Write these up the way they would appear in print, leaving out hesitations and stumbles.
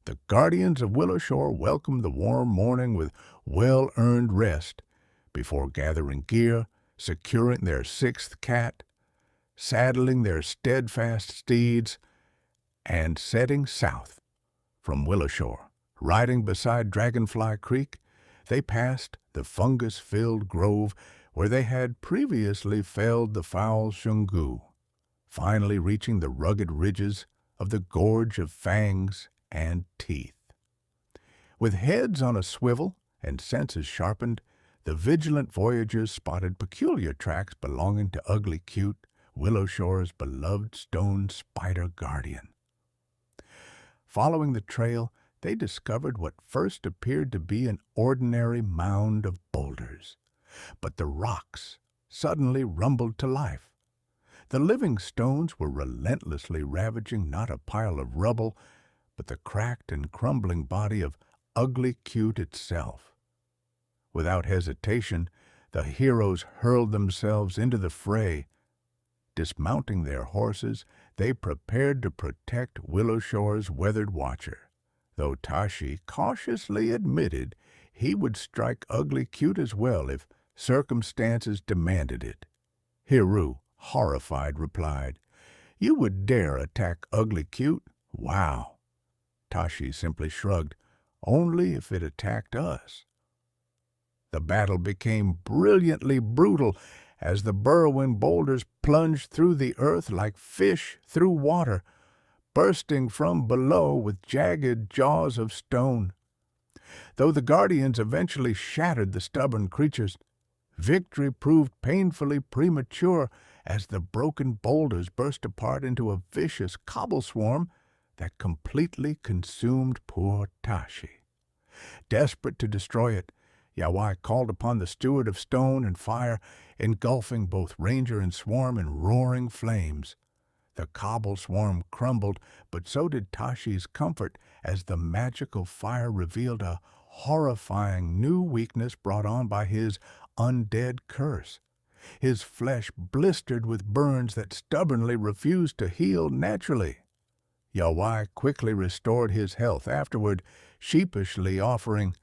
The guardians of Willow Shore welcomed the warm morning with well-earned rest before gathering gear, securing their sixth cat, saddling their steadfast steeds, and setting south from Willow Shore. Riding beside Dragonfly Creek, they passed the fungus-filled grove where they had previously felled the foul shungu, finally reaching the rugged ridges of the Gorge of Fangs and Teeth. With heads on a swivel and senses sharpened, the vigilant voyagers spotted peculiar tracks belonging to Ugly Cute, Willow Shore's beloved stone spider guardian. Following the trail, they discovered what first appeared to be an ordinary mound of boulders. But the rocks suddenly rumbled to life. The living stones were relentlessly ravaging not a pile of rubble, but the cracked and crumbling body of Ugly Cute itself. Without hesitation, the heroes hurled themselves into the fray. Dismounting their horses, they prepared to protect Willow Shore's weathered watcher, though Tashi cautiously admitted he would strike Ugly Cute as well if circumstances demanded it. Hiru, horrified, replied, "You would dare attack Ugly Cute? Wow!" Tashi simply shrugged, "Only if it attacked us." The battle became brilliantly brutal as the burrowing boulders plunged through the earth like fish through water, bursting from below with jagged jaws of stone. Though the guardians eventually shattered the stubborn creatures, victory proved painfully premature as the broken boulders burst apart into a vicious cobble swarm that completely consumed poor Tashi. Desperate to destroy it, Yawai called upon the Steward of Stone and Fire, engulfing both ranger and swarm in roaring flames. The cobble swarm crumbled, but so did Tashi's comfort as the magical fire revealed a horrifying new weakness brought on by his undead curse. His flesh blistered with burns that stubbornly refused to heal naturally. Yawai quickly restored his health afterward, sheepishly offering,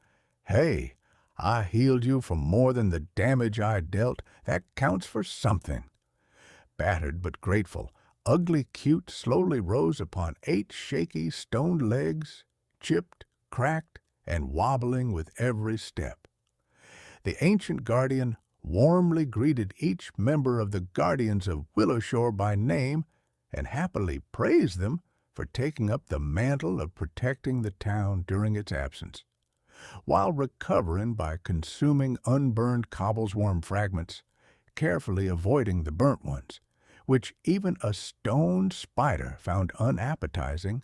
"Hey, I healed you for more than the damage I dealt. That counts for something." Battered but grateful, Ugly Cute slowly rose upon 8 shaky stone legs, chipped, cracked, and wobbling with every step. The ancient guardian warmly greeted each member of the Guardians of Willow Shore by name and happily praised them for taking up the mantle of protecting the town during its absence. While recovering by consuming unburned cobblesworm fragments, carefully avoiding the burnt ones, which even a stone spider found unappetizing,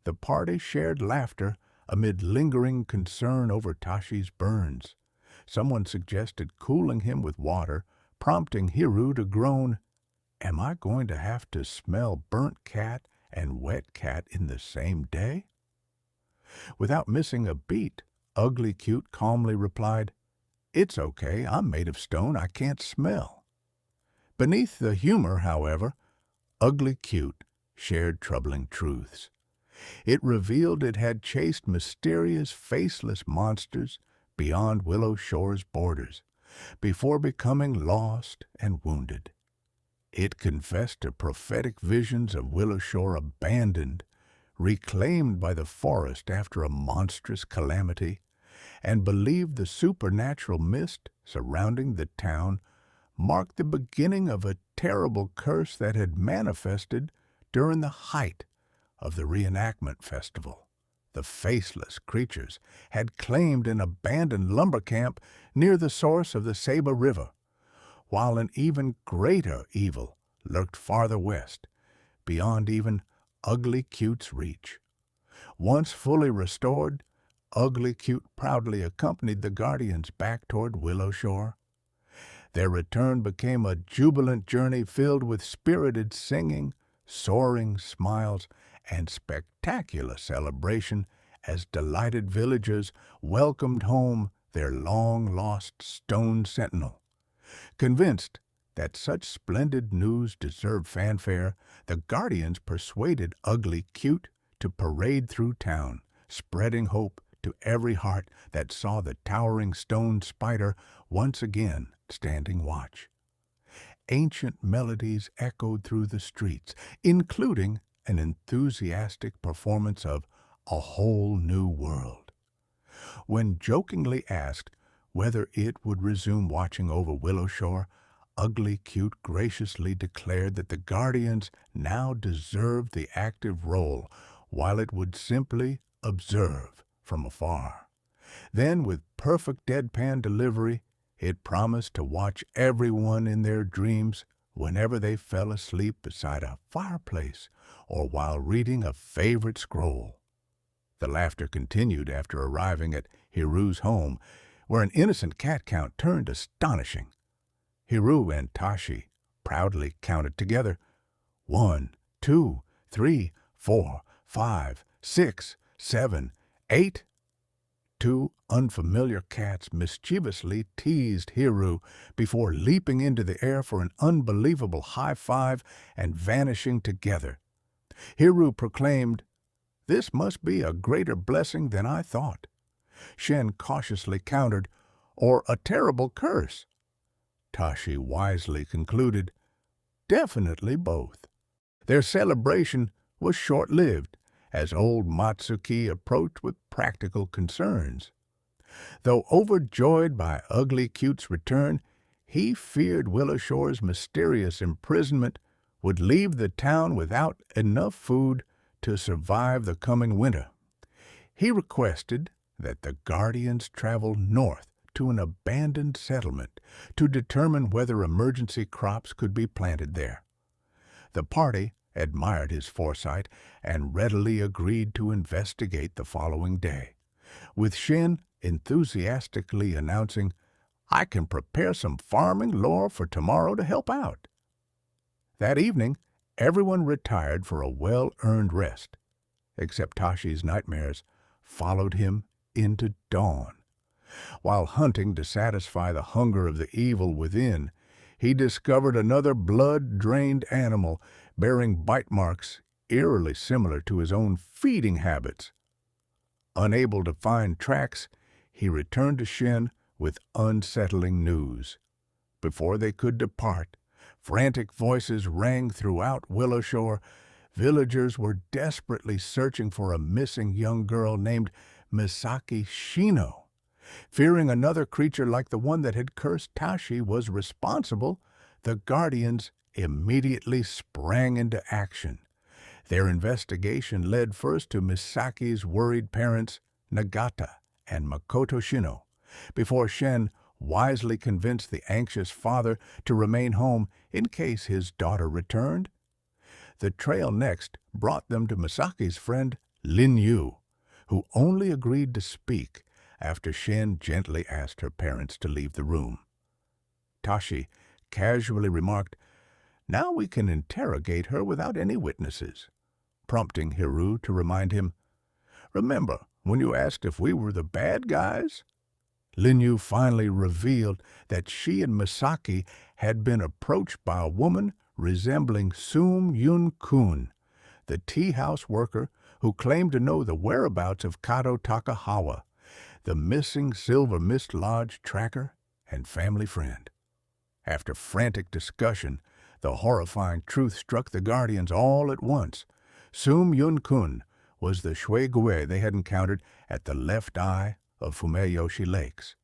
the party shared laughter amid lingering concern over Tashi's burns. Someone suggested cooling him with water, prompting Hiru to groan, "Am I going to have to smell burnt cat and wet cat in the same day?" Without missing a beat, Ugly Cute calmly replied, "It's okay, I'm made of stone, I can't smell." Beneath the humor, however, Ugly Cute shared troubling truths. It revealed it had chased mysterious, faceless monsters beyond Willow Shore's borders, before becoming lost and wounded. It confessed to prophetic visions of Willow Shore abandoned, reclaimed by the forest after a monstrous calamity, and believed the supernatural mist surrounding the town marked the beginning of a terrible curse that had manifested during the height of the reenactment festival. The faceless creatures had claimed an abandoned lumber camp near the source of the Saba River, while an even greater evil lurked farther west, beyond even Ugly Cute's reach. Once fully restored, Ugly Cute proudly accompanied the Guardians back toward Willow Shore. Their return became a jubilant journey filled with spirited singing, soaring smiles, and spectacular celebration as delighted villagers welcomed home their long-lost stone sentinel. Convinced that such splendid news deserved fanfare, the Guardians persuaded Ugly Cute to parade through town, spreading hope to every heart that saw the towering stone spider once again standing watch. Ancient melodies echoed through the streets, including an enthusiastic performance of A Whole New World. When jokingly asked whether it would resume watching over Willow Shore, Ugly Cute graciously declared that the Guardians now deserved the active role, while it would simply observe from afar. Then, with perfect deadpan delivery, it promised to watch everyone in their dreams whenever they fell asleep beside a fireplace or while reading a favorite scroll. The laughter continued after arriving at Hiru's home, where an innocent cat count turned astonishing. Hiru and Tashi proudly counted together. 1, 2, 3, 4, 5, 6, 7, 8. 2 unfamiliar cats mischievously teased Hiru before leaping into the air for an unbelievable high five and vanishing together. Hiru proclaimed, "This must be a greater blessing than I thought." Shen cautiously countered, "Or a terrible curse." Tashi wisely concluded, "Definitely both." Their celebration was short-lived, as old Matsuki approached with practical concerns. Though overjoyed by Ugly Cute's return, he feared Willow Shore's mysterious imprisonment would leave the town without enough food to survive the coming winter. He requested that the Guardians travel north to an abandoned settlement to determine whether emergency crops could be planted there. The party admired his foresight and readily agreed to investigate the following day, with Shen enthusiastically announcing, "I can prepare some farming lore for tomorrow to help out." That evening, everyone retired for a well-earned rest, except Tashi's nightmares followed him into dawn. While hunting to satisfy the hunger of the evil within, he discovered another blood-drained animal bearing bite marks eerily similar to his own feeding habits. Unable to find tracks, he returned to Shen with unsettling news. Before they could depart, frantic voices rang throughout Willow Shore. Villagers were desperately searching for a missing young girl named Misaki Shino. Fearing another creature like the one that had cursed Tashi was responsible, the Guardians immediately sprang into action. Their investigation led first to Misaki's worried parents, Nagata and Makoto Shino, before Shen wisely convinced the anxious father to remain home in case his daughter returned. The trail next brought them to Misaki's friend, Lin Yu, who only agreed to speak after Shen gently asked her parents to leave the room. Tashi casually remarked, "Now we can interrogate her without any witnesses," prompting Hiru to remind him, "Remember when you asked if we were the bad guys?" Lin Yu finally revealed that she and Misaki had been approached by a woman resembling Sum Yun-kun, the tea-house worker who claimed to know the whereabouts of Kato Takahawa, the missing Silver Mist Lodge tracker and family friend. After frantic discussion, the horrifying truth struck the Guardians all at once. Sum Yun-kun was the Shuigui they had encountered at the left eye of Fumeyoshi Lakes.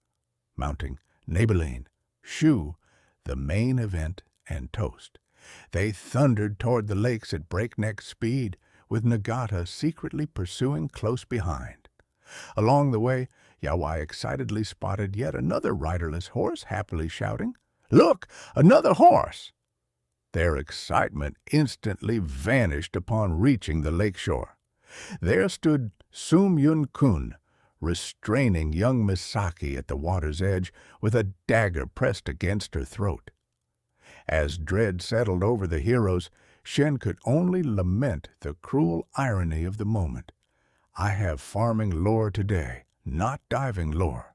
Mounting Maybelline, Shu, the main event, and Toast, they thundered toward the lakes at breakneck speed, with Nagata secretly pursuing close behind. Along the way, Yawai excitedly spotted yet another riderless horse happily shouting, "Look, another horse!" Their excitement instantly vanished upon reaching the lakeshore. There stood Sum Yun-kun, restraining young Misaki at the water's edge with a dagger pressed against her throat. As dread settled over the heroes, Shen could only lament the cruel irony of the moment. I have farming lore today, not diving lore.